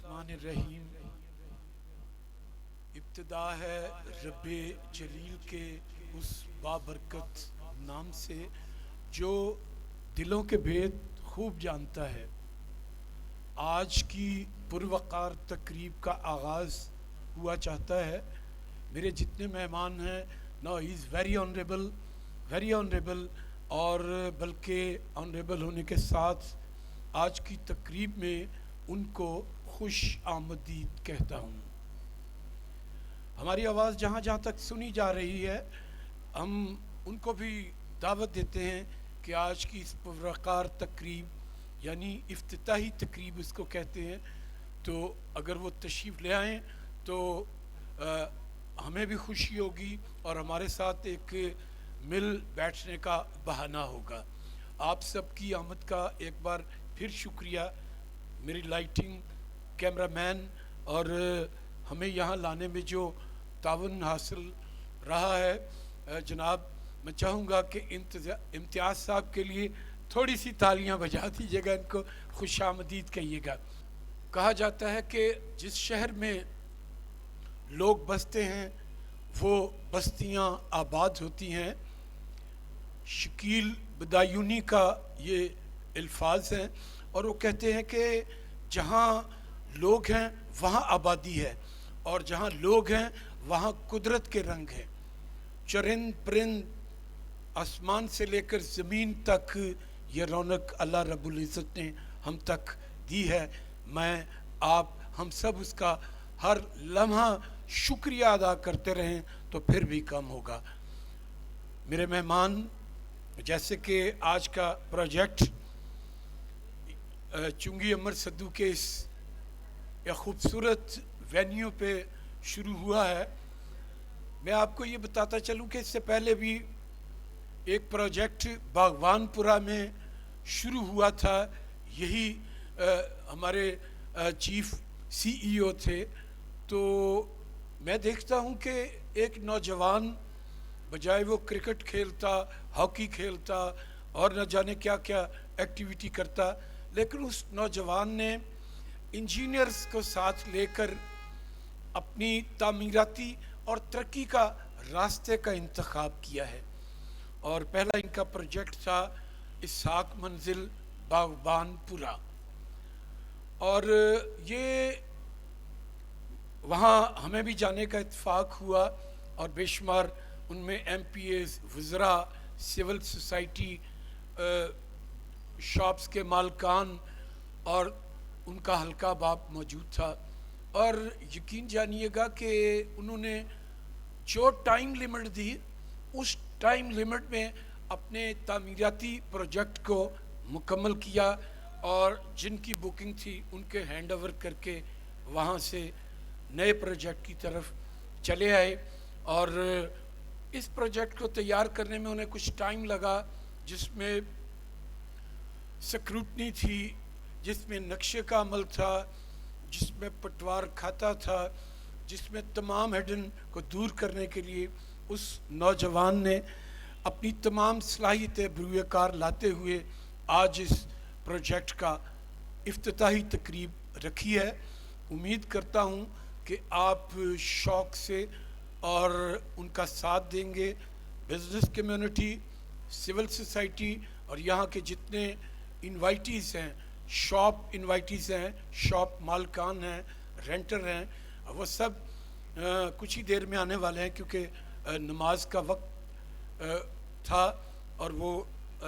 الرحمن الرحیم. ابتدا ہے رب جلیل کے اس بابرکت نام سے جو دلوں کے بھید خوب جانتا ہے. آج کی پروقار تقریب کا آغاز ہوا چاہتا ہے. میرے جتنے مہمان ہیں نو ہی از ویری آنریبل اور بلکہ آنریبل ہونے کے ساتھ آج کی تقریب میں ان کو خوش آمدید کہتا ہوں. ہماری آواز جہاں جہاں تک سنی جا رہی ہے ہم ان کو بھی دعوت دیتے ہیں کہ آج کی اس پروقار تقریب یعنی افتتاحی تقریب اس کو کہتے ہیں، تو اگر وہ تشریف لے آئیں تو ہمیں بھی خوشی ہوگی اور ہمارے ساتھ ایک مل بیٹھنے کا بہانہ ہوگا. آپ سب کی آمد کا ایک بار پھر شکریہ. میری لائٹنگ کیمرہ مین اور ہمیں یہاں لانے میں جو تعاون حاصل رہا ہے جناب، میں چاہوں گا کہ امتیاز صاحب کے لیے تھوڑی سی تالیاں بجا دیجیے گا، ان کو خوش آمدید کہیے گا. کہا جاتا ہے کہ جس شہر میں لوگ بستے ہیں وہ بستیاں آباد ہوتی ہیں. شکیل بدایونی کا یہ الفاظ ہیں اور وہ کہتے ہیں کہ جہاں لوگ ہیں وہاں آبادی ہے اور جہاں لوگ ہیں وہاں قدرت کے رنگ ہیں. چرند پرند آسمان سے لے کر زمین تک یہ رونق اللہ رب العزت نے ہم تک دی ہے. میں آپ ہم سب اس کا ہر لمحہ شکریہ ادا کرتے رہیں تو پھر بھی کم ہوگا. میرے مہمان، جیسے کہ آج کا پروجیکٹ چنگی امر صدو کے اس خوبصورت وینیو پہ شروع ہوا ہے، میں آپ کو یہ بتاتا چلوں کہ اس سے پہلے بھی ایک پروجیکٹ باغبان پورہ میں شروع ہوا تھا. یہی ہمارے چیف CEO تھے. تو میں دیکھتا ہوں کہ ایک نوجوان بجائے وہ کرکٹ کھیلتا، ہاکی کھیلتا اور نہ جانے کیا کیا ایکٹیویٹی کرتا، لیکن اس نوجوان نے انجینئرز کو ساتھ لے کر اپنی تعمیراتی اور ترقی کا راستے کا انتخاب کیا ہے. اور پہلا ان کا پروجیکٹ تھا اسحاق منزل باغبان پورہ، اور یہ وہاں ہمیں بھی جانے کا اتفاق ہوا اور بے شمار ان میں MPAs، وزراء، سول سوسائٹی، شاپس کے مالکان اور ان کا حلقہ باپ موجود تھا. اور یقین جانیے گا کہ انہوں نے جو ٹائم لیمٹ دی اس ٹائم لیمٹ میں اپنے تعمیراتی پروجیکٹ کو مکمل کیا اور جن کی بکنگ تھی ان کے ہینڈ اوور کر کے وہاں سے نئے پروجیکٹ کی طرف چلے آئے. اور اس پروجیکٹ کو تیار کرنے میں انہیں کچھ ٹائم لگا، جس میں سکروٹنی تھی، جس میں نقشے کا عمل تھا، جس میں پٹوار کھاتا تھا، جس میں تمام ہڈن کو دور کرنے کے لیے اس نوجوان نے اپنی تمام صلاحیتیں بروئے کار لاتے ہوئے آج اس پروجیکٹ کا افتتاحی تقریب رکھی ہے. امید کرتا ہوں کہ آپ شوق سے اور ان کا ساتھ دیں گے. بزنس کمیونٹی، سول سوسائٹی اور یہاں کے جتنے انوائٹیز ہیں، شاپ انوائٹیز ہیں، شاپ مالکان ہیں، رینٹر ہیں، وہ سب کچھ ہی دیر میں آنے والے ہیں کیونکہ نماز کا وقت تھا اور وہ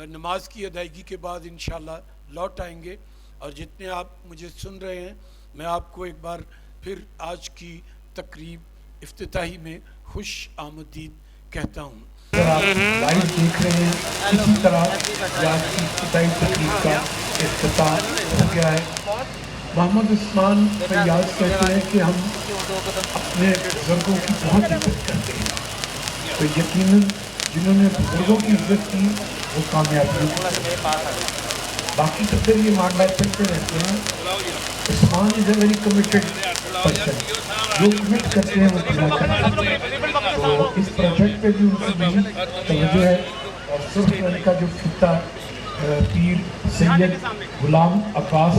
نماز کی ادائیگی کے بعد انشاءاللہ لوٹ آئیں گے. اور جتنے آپ مجھے سن رہے ہیں میں آپ کو ایک بار پھر آج کی تقریب افتتاحی میں خوش آمدید کہتا ہوں. آپ لائیو دیکھ رہے ہیں اسی طرح آج کی افتتاحی تقریب کا افتتاح ہو گیا ہے. محمد عثمان فیاض کہتے ہیں کہ ہم اپنے بزرگوں کی بہت عزت کرتے ہیں، تو یقیناً جنہوں نے بزرگوں کی عزت کی وہ کامیاب ہوئی. باقی تو پھر یہ معاملات چلتے رہتے ہیں. عثمان از اے ویری کمیٹڈ پرسن، جو کمٹ کرتے ہیں وہ پورا کرتے ہیں. تو اس پروجیکٹ پہ بھی ان کی بڑی توجہ ہے. اور سرخ رنگ کا جو فیتہ پیر سید غلام عباس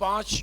5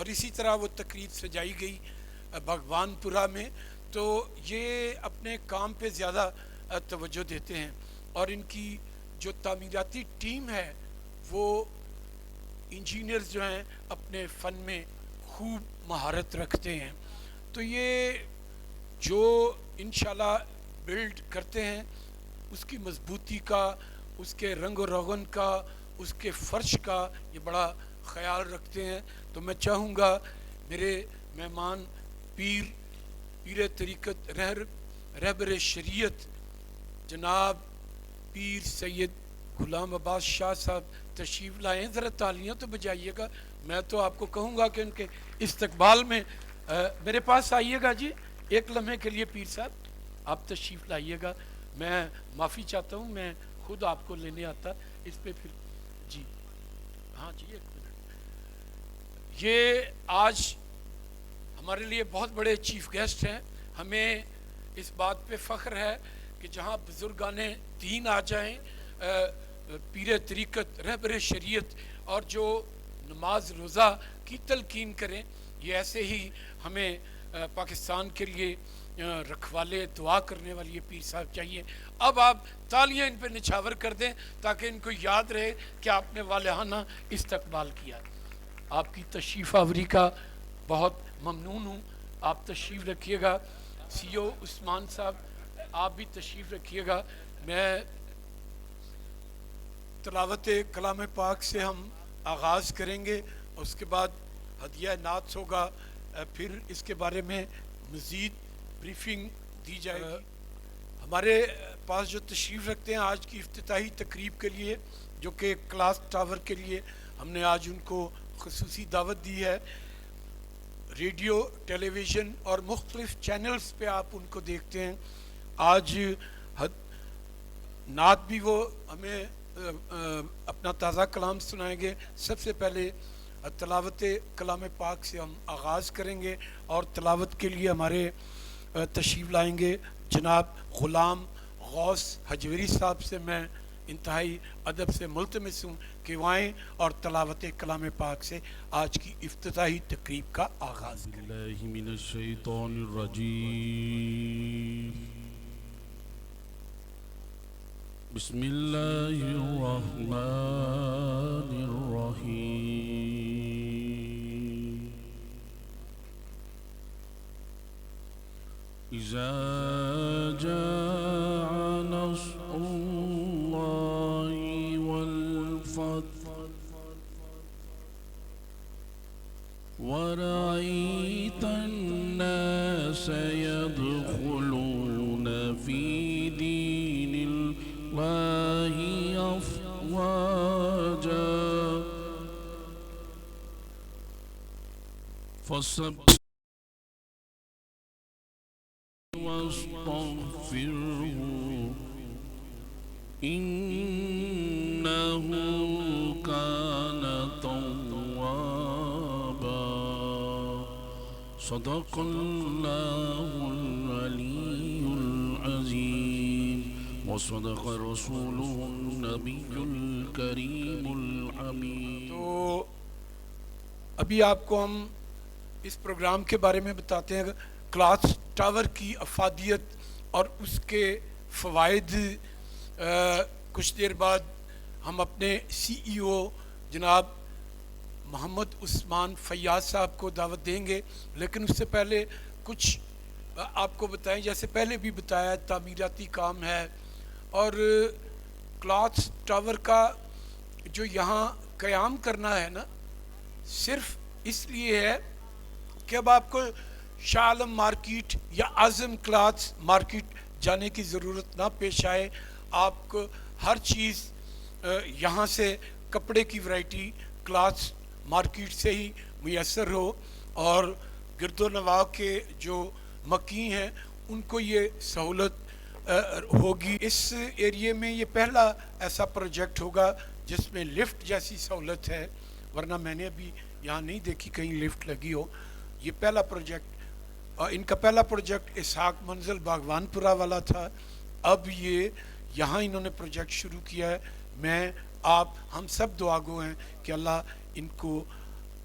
اور اسی طرح وہ تقریب سجائی گئی بھگوانپورہ میں. تو یہ اپنے کام پہ زیادہ توجہ دیتے ہیں اور ان کی جو تعمیراتی ٹیم ہے وہ انجینئرز جو ہیں اپنے فن میں خوب مہارت رکھتے ہیں. تو یہ جو انشاءاللہ بلڈ کرتے ہیں اس کی مضبوطی کا، اس کے رنگ و روغن کا، اس کے فرش کا یہ بڑا خیال رکھتے ہیں. تو میں چاہوں گا میرے مہمان پیر طریقت رہبر شریعت جناب پیر سید غلام عباس شاہ صاحب تشریف لائیں. ذرا تالیاں تو بجائیے گا. میں تو آپ کو کہوں گا کہ ان کے استقبال میں میرے پاس آئیے گا جی ایک لمحے کے لیے. پیر صاحب آپ تشریف لائیے گا. میں معافی چاہتا ہوں، میں خود آپ کو لینے آتا اس پہ پھر. جی ہاں جی ایک منٹ. یہ آج ہمارے لیے بہت بڑے چیف گیسٹ ہیں. ہمیں اس بات پہ فخر ہے کہ جہاں بزرگان دین آ جائیں، پیر طریقت رہبر شریعت اور جو نماز روزہ کی تلقین کریں، یہ ایسے ہی ہمیں پاکستان کے لیے رکھوالے دعا کرنے والی یہ پیر صاحب چاہیے. اب آپ تالیاں ان پہ نچھاور کر دیں تاکہ ان کو یاد رہے کہ آپ نے والہانہ استقبال کیا. آپ کی تشریف آوری کا بہت ممنون ہوں. آپ تشریف رکھیے گا. سی او عثمان صاحب آپ بھی تشریف رکھیے گا. میں تلاوت کلام پاک سے ہم آغاز کریں گے، اس کے بعد ہدیہ نعت ہوگا، پھر اس کے بارے میں مزید بریفنگ دی جائے گی. ہمارے پاس جو تشریف رکھتے ہیں آج کی افتتاحی تقریب کے لیے، جو کہ کلاس ٹاور کے لیے ہم نے آج ان کو خصوصی دعوت دی ہے. ریڈیو، ٹیلی ویژن اور مختلف چینلز پہ آپ ان کو دیکھتے ہیں. آج نعت بھی وہ ہمیں اپنا تازہ کلام سنائیں گے. سب سے پہلے تلاوت کلام پاک سے ہم آغاز کریں گے اور تلاوت کے لیے ہمارے تشریف لائیں گے جناب غلام غوث حجویری صاحب. سے میں انتہائی ادب سے ملتمس ہوں کہ وہ آئیں اور تلاوت کلام پاک سے آج کی افتتاحی تقریب کا آغاز کریں. اللہ من الشیطان الرجیم. بسم اللہ الرحمن الرحیم. اذا جاء نصر اللہ والفتح ورأيت الناس يدخلون في دين الله أفواجا فسبح واستغفره إنه كان توابا. صدق الله العلي العظيم وصدق رسوله النبي الكريم الحميد. تو ابھی آپ کو ہم اس پروگرام کے بارے میں بتاتے ہیں. کلاس ٹاور کی افادیت اور اس کے فوائد. کچھ دیر بعد ہم اپنے سی ای او جناب محمد عثمان فیاض صاحب کو دعوت دیں گے، لیکن اس سے پہلے کچھ آپ کو بتائیں. جیسے پہلے بھی بتایا تعمیراتی کام ہے اور کلاس ٹاور کا جو یہاں قیام کرنا ہے نا، صرف اس لیے ہے کہ اب آپ کو شاہ عالم مارکیٹ یا اعظم کلاتھ مارکیٹ جانے کی ضرورت نہ پیش آئے. آپ کو ہر چیز یہاں سے کپڑے کی ورائٹی کلاتھ مارکیٹ سے ہی میسر ہو، اور گرد و نواح کے جو مکین ہیں ان کو یہ سہولت ہوگی. اس ایریے میں یہ پہلا ایسا پروجیکٹ ہوگا جس میں لفٹ جیسی سہولت ہے، ورنہ میں نے ابھی یہاں نہیں دیکھی کہیں لفٹ لگی ہو. یہ پہلا پروجیکٹ، ان کا پہلا پروجیکٹ اسحاق منزل باغوانپورہ والا تھا. اب یہ یہاں انہوں نے پروجیکٹ شروع کیا ہے. میں آپ ہم سب دعا گو ہیں کہ اللہ ان کو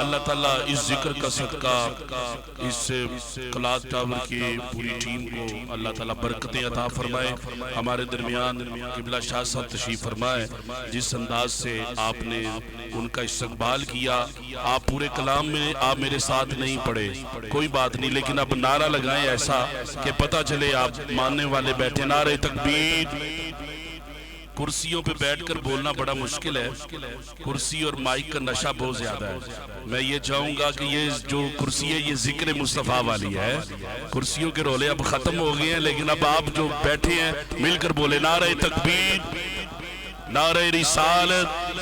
اللہ تعالیٰ اس ذکر کا صدقہ اس کلاس ٹاور کی پوری ٹیم کو اللہ تعالیٰ برکتیں عطا فرمائے. ہمارے درمیان قبلہ شاہ صاحب تشریف فرمائے. جس انداز سے آپ نے ان کا استقبال کیا, آپ پورے کلام میں آپ میرے ساتھ نہیں پڑے, کوئی بات نہیں, لیکن اب نعرہ لگائیں ایسا کہ پتہ چلے آپ ماننے والے بیٹھے. نعرہ تکبیر. کرسیوں پہ بیٹھ کر بولنا بڑا مشکل ہے, کرسی اور مائک کا نشہ بہت زیادہ ہے. میں یہ چاہوں گا کہ یہ جو کرسی ہے یہ ذکر مصطفیٰ والی ہے. کرسیوں کے رولے اب ختم ہو گئے ہیں, لیکن اب آپ جو بیٹھے ہیں مل کر بولے نعرہ تکبیر, نعرہ رسالت.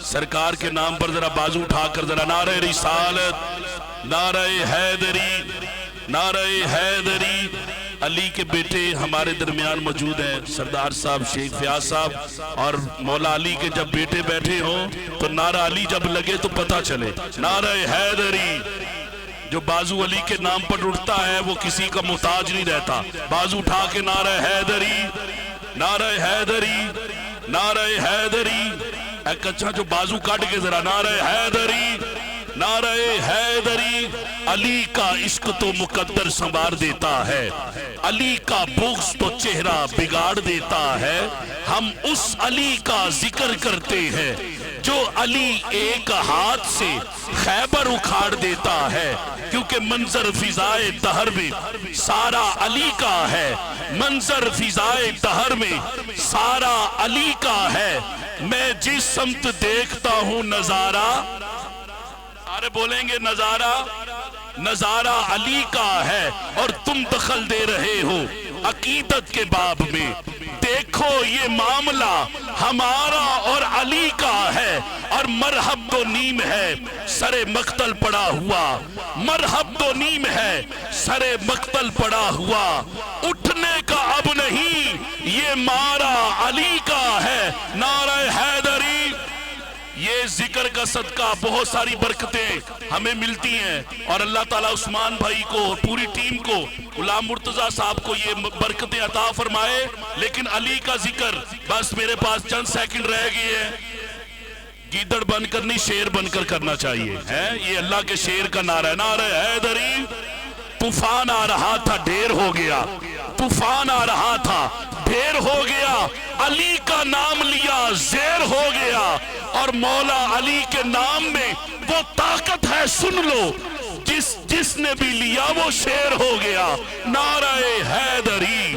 سرکار کے نام پر ذرا بازو اٹھا کر ذرا نعرہ رسالت, نعرہ حیدری, نعرہ حیدری. علی کے بیٹے ہمارے درمیان موجود ہیں, سردار صاحب شیخ فیاض صاحب, اور مولا علی کے جب بیٹے بیٹھے ہوں تو نعرہ علی جب لگے تو پتہ چلے. نعرہ حیدری. جو بازو علی کے نام پر اٹھتا ہے وہ کسی کا محتاج نہیں رہتا. بازو اٹھا کے نعرہ حیدری, نعرہ حیدری, نعرہ حیدری. ایک اچھا جو بازو کاٹ کے ذرا نعرہ حیدری, نعرہ حیدری. علی کا عشق تو مقدر سنوار دیتا ہے, علی کا بغض تو چہرہ بگاڑ دیتا ہے. ہم اس علی کا ذکر کرتے ہیں جو علی ایک ہاتھ سے خیبر اکھاڑ دیتا ہے, کیونکہ منظر فضائے دہر میں سارا علی کا ہے, منظر فضائے دہر میں سارا علی کا ہے. میں جس سمت دیکھتا ہوں نظارہ, سارے بولیں گے نظارہ, نظارہ علی کا ہے. اور تم دخل دے رہے ہو عقیدت کے باب میں, دیکھو یہ معاملہ ہمارا اور علی کا ہے. اور مرحب دو نیم ہے سر مقتل پڑا ہوا, مرحب دو نیم ہے سر مقتل پڑا ہوا. اٹھنے کا اب نہیں یہ مارا علی کا ہے. نعرہ حیدری. یہ ذکر کا صدقہ بہت ساری برکتیں ہمیں ملتی ہیں, اور اللہ تعالیٰ عثمان بھائی کو اور پوری ٹیم کو, غلام مرتضیٰ صاحب کو یہ برکتیں عطا فرمائے. لیکن علی کا ذکر بس میرے پاس چند سیکنڈ رہ گئے ہیں. گیدڑ بن کر نہیں شیر بن کر کرنا چاہیے ہے, یہ اللہ کے شیر کا نعرہ ہے. نعرہ حیدری. طوفان آ رہا تھا ڈھیر ہو گیا, طوفان آ رہا تھا ڈھیر ہو گیا, علی کا نام لیا زیر ہو گیا. اور مولا علی کے نام میں وہ طاقت ہے سن لو, جس نے بھی لیا وہ شیر ہو گیا. نعرہ حیدری,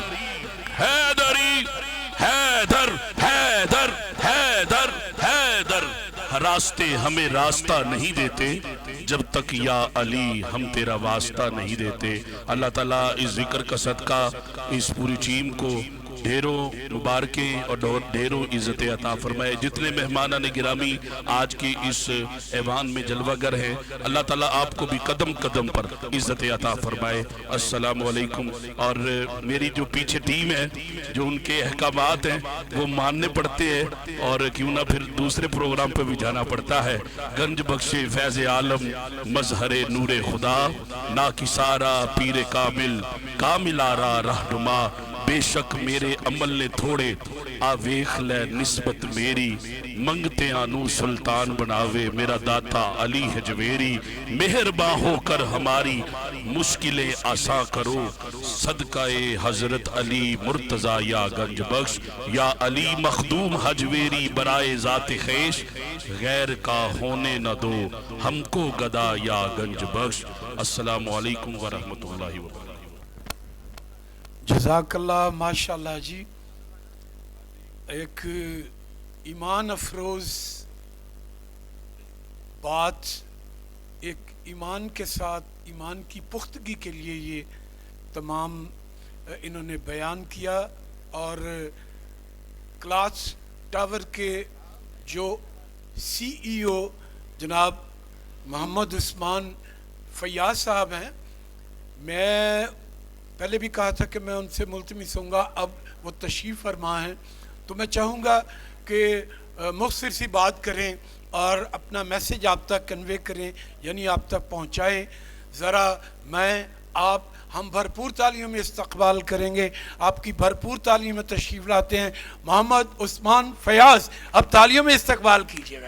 حیدری, حیدر, حیدر, حیدر, حیدر. راستے ہمیں راستہ نہیں دیتے جب تک یا علی ہم تیرا واسطہ نہیں دیتے. اللہ تعالیٰ اس ذکر کا صدقہ اس پوری ٹیم کو ڈھیروں مبارکیں اور ڈھیروں عزت عطا فرمائے. جتنے مہمانان گرامی آج کی اس ایوان میں جلوہ گر ہیں, اللہ تعالیٰ آپ کو بھی قدم قدم پر عزت عطا فرمائے. السلام علیکم. اور میری جو پیچھے ٹیم ہے, جو ان کے احکامات ہیں وہ ماننے پڑتے ہیں, اور کیوں نہ پھر دوسرے پروگرام پہ بھی جانا پڑتا ہے. گنج بخش فیض عالم مظہر نور خدا, نا کسارا پیر کامل, کامل آرا رہنما. بے شک میرے عمل نے تھوڑے آویخ لے نسبت میری, منگتے آنو سلطان بناوے میرا داتا علی ہے جویری. مہرباں ہو کر ہماری مشکلیں آساں کرو, صدقہ حضرت علی مرتضیٰ یا گنج بخش, یا علی مخدوم حجویری برائے ذات خیش. غیر کا ہونے نہ دو ہم کو گدا یا گنج بخش. السلام علیکم ورحمۃ اللہ وبرکاتہ. جزاک اللہ. ماشاءاللہ جی, ایک ایمان افروز بات, ایک ایمان کے ساتھ ایمان کی پختگی کے لیے یہ تمام انہوں نے بیان کیا. اور کلاس ٹاور کے جو سی ای او جناب محمد عثمان فیاض صاحب ہیں, میں پہلے بھی کہا تھا کہ میں ان سے ملتمس ہوں گا, اب وہ تشریف فرما ہیں, تو میں چاہوں گا کہ مختصر سی بات کریں اور اپنا میسیج آپ تک کنوے کریں, یعنی آپ تک پہنچائیں. ذرا میں آپ ہم بھرپور تعلیم میں استقبال کریں گے, آپ کی بھرپور تعلیم میں تشریف لاتے ہیں محمد عثمان فیاض. اب تعلیم میں استقبال کیجیے گا.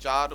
4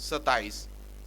27,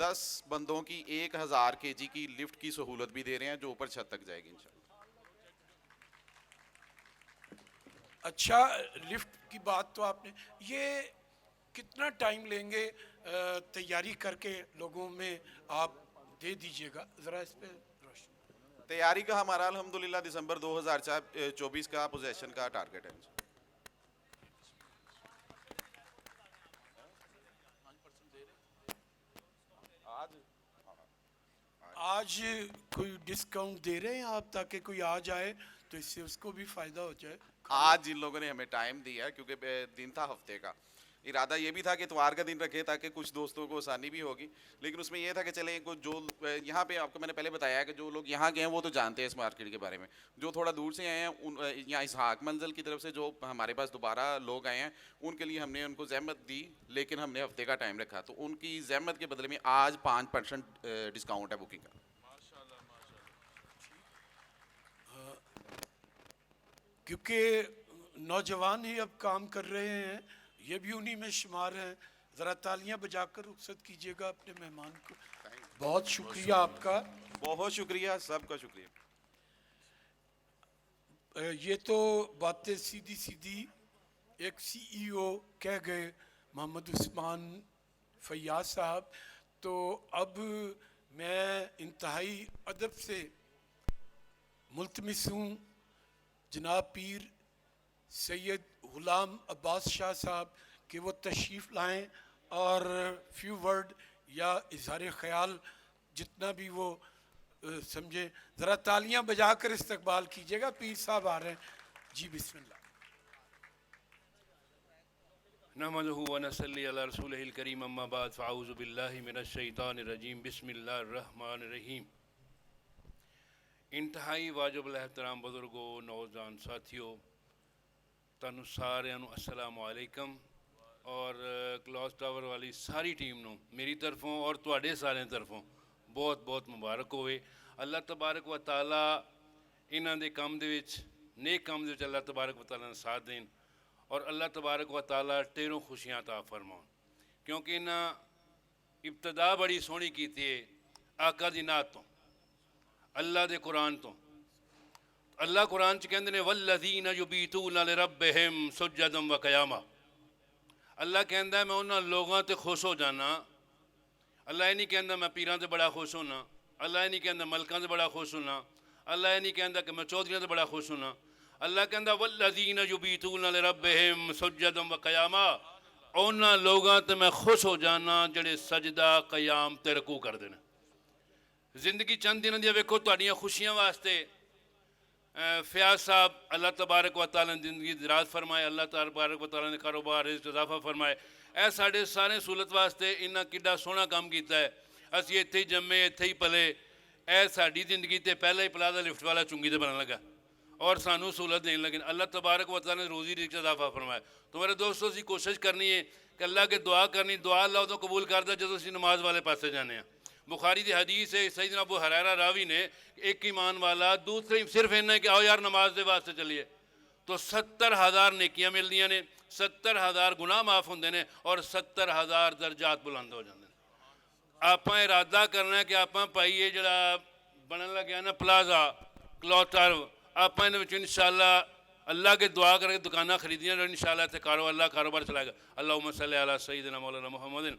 10 بندوں کی 1000 kg کی لفٹ کی سہولت بھی دے رہے ہیں جو اوپر چھت تک جائے گی انشاءاللہ۔ اچھا، لفٹ کی بات تو آپ نے، یہ کتنا ٹائم لیں گے تیاری کر کے لوگوں میں آپ دے دیجئے گا ذرا اس پہ روشنی۔ تیاری کا ہمارا الحمدللہ دسمبر 2024 کا پوزیشن کا ٹارگٹ ہے۔ آج کوئی ڈسکاؤنٹ دے رہے ہیں آپ تاکہ کوئی آ جائے تو اس سے اس کو بھی فائدہ ہو جائے؟ آج جن لوگوں نے ہمیں ٹائم دیا ہے کیونکہ دن تھا ہفتے کا، ارادہ یہ بھی تھا کہ اتوار کا دن رکھے تاکہ کچھ دوستوں کو آسانی بھی ہوگی، لیکن اس میں یہ تھا کہ چلیں جو یہاں پہ آپ کو میں نے پہلے بتایا کہ جو لوگ یہاں گئے ہیں وہ تو جانتے ہیں اس مارکیٹ کے بارے میں، جو تھوڑا دور سے آئے ہیں یہاں اسحاق منزل کی طرف سے جو ہمارے پاس دوبارہ لوگ آئے ہیں ان کے لیے ہم نے ان کو زحمت دی، لیکن ہم نے ہفتے کا ٹائم رکھا تو ان کی زحمت کے بدلے میں آج 5% ڈسکاؤنٹ ہے بکنگ کا۔ کیونکہ نوجوان ہی اب کام کر رہے ہیں، یہ بھی انہی میں شمار ہیں، ذرا تالیاں بجا کر رخصت کیجیے گا اپنے مہمان کو۔ بہت شکریہ آپ کا، بہت شکریہ، سب کا شکریہ۔ یہ تو باتیں سیدھی سیدھی ایک سی ای او کہہ گئے محمد عثمان فیاض صاحب، تو اب میں انتہائی ادب سے ملتمس ہوں جناب پیر سید غلام عباس شاہ صاحب کہ وہ تشریف لائیں اور فیو ورڈ یا اظہار خیال جتنا بھی وہ سمجھیں، ذرا تالیاں بجا کر استقبال کیجیے گا، پیر صاحب آ رہے ہیں جی، بسم اللہ۔ نحمدہ ونصلی علی رسولہ الکریم، اما بعد، فاعوذ باللہ من الشیطان الرجیم، بسم اللہ الرحمن الرحیم۔ انتہائی واجب الاحترام بزرگوں، نوجوان ساتھیوں، تانوں سارے السلام علیکم، اور کلاس ٹاور والی ساری ٹیم نو میری طرفوں اور تواڈے سارے طرفوں بہت بہت مبارک ہوئے۔ اللہ تبارک و تعالیٰ انہاں دے کام دے وچ، نیک کام دے وچ اللہ تبارک و تعالیٰ نے ساتھ دین، اور اللہ تبارک و تعالیٰ ٹیروں خوشیاں عطا فرماؤں، کیونکہ انہاں ابتدا بڑی سونی کیتی ہے آقا دی نعت تو، اللہ دے قرآن تو۔ اللہ قرآن چ کہندے نے والذین یبیتون لربہم سجدا و قیاما، اللہ کہندا ہے میں انہاں لوگاں تے خوش ہو جانا، اللہ یہ نہیں کہندا میں پیراں تے بڑا خوش ہونا، اللہ یہ نہیں کہندا ملکاں تے بڑا خوش ہونا، اللہ یہ نہیں کہندا کہ میں چودھریاں تے بڑا خوش ہونا، اللہ کہندا والذین یبیتون لربہم سجدا و قیاما، انہاں لوگاں تے میں خوش ہو جانا جڑے سجدہ قیام تے رکوع کردے نے۔ زندگی چند دنوں دی ویکھو تہاڈیاں خوشیاں واسطے فیاض صاحب اللہ تبارک و تعالیٰ نے زندگی دراز فرمائے، اللہ تبارک و تعالیٰ نے کاروبار رزق اضافہ فرمائے، اے ساڈے سارے سہولت واسطے انہاں کڈا سوہنا کام کیتا ہے، اسی اتھے ہی جمے اتھے ہی پلے، اے ساڈی زندگی تے پہلے ہی پلازا لفٹ والا چنگی تے بنن لگا اور سانوں سہولت دین لگے، اللہ تبارک و تعالیٰ نے روزی رزق اضافہ فرمایا۔ تو میرے دوستوں اسی کوشش کرنی ہے کہ اللہ کے دعا کرنی، دعا اللہ ادوں قبول کردا جدوں اسی نماز والے پاسے جانے ہیں۔ بخاری دی حدیث ہے، سیدنا ابو ہریرہ راوی نے، ایک ایمان والا دوسرے صرف انہیں کہ آؤ یار نماز دے واسطے چلیے تو 70,000 نیکیاں مل دیاں نے، 70,000 گناہ معاف ہوندے نے اور 70,000 درجات بلند ہو جاندے ہیں۔ آپاں ارادہ کرنا ہے کہ آپاں پائی یہ جڑا بنن لگیا نا پلازا کلاتھ ٹاور، آپاں انہاں وچ انشاءاللہ اللہ کے دعا کر کے دکاناں خریدیاں اور انشاءاللہ تے اللہ کاروبار چلائے گا۔ اللہم صلی علی سیدنا مولانا محمد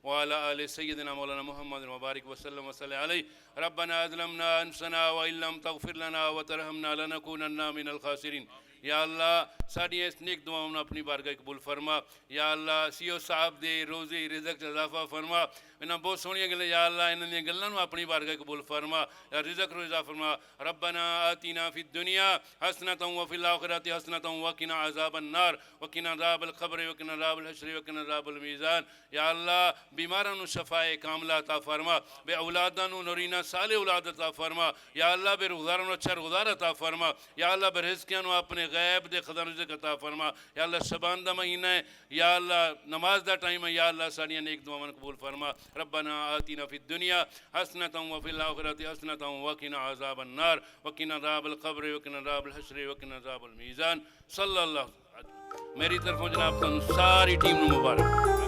وعلى آل سيدنا مولانا محمد وبارك وسلم وصلى عليه ربنا أظلمنا أنفسنا وإن لم تغفر لنا وترحمنا لنكونن من الخاسرين۔ یا اللہ ساری اس نیک دعاؤں نے اپنی بارگاہ قبول فرما، یا اللہ سی او صاحب دے روزی رزق اضافہ فرما، انہاں بہت سونیاں گلیں یا اللہ انہاں دی گلاں نوں اپنی بارگاہ قبول فرما، یا رزق رو اضافہ فرما۔ ربنا آتنا فی الدنیا حسنۃ وفی الآخرۃ حسنۃ وقنا عذاب النار وقنا عذاب القبر وقنا عذاب الحشر وقنا عذاب المیزان۔ یا اللہ بیماراں نوں شفاء کاملہ عطا فرما، بے اولاداں نوں نورینہ صالح اولاد عطا فرما، یا اللہ بے روزگاراں نوں اچھا روزگار عطا فرما، یا اللہ بے رزقیاں نوں اپنے غیب دے خزانوں رزق عطا فرما۔ یا اللہ شبان دا مہینہ ہے، یا اللہ نماز دا ٹائم ہے، یا اللہ ساریاں نیک دعاواں قبول فرما۔ ربنا آتنا فی الدنیا حسنۃ وفی الآخرۃ حسنۃ وقنا عذاب النار وقنا عذاب القبر وقنا عذاب الحشر وقنا عذاب المیزان۔ صلی اللہ میری طرفوں جناب تم ساری ٹیم نو مبارک۔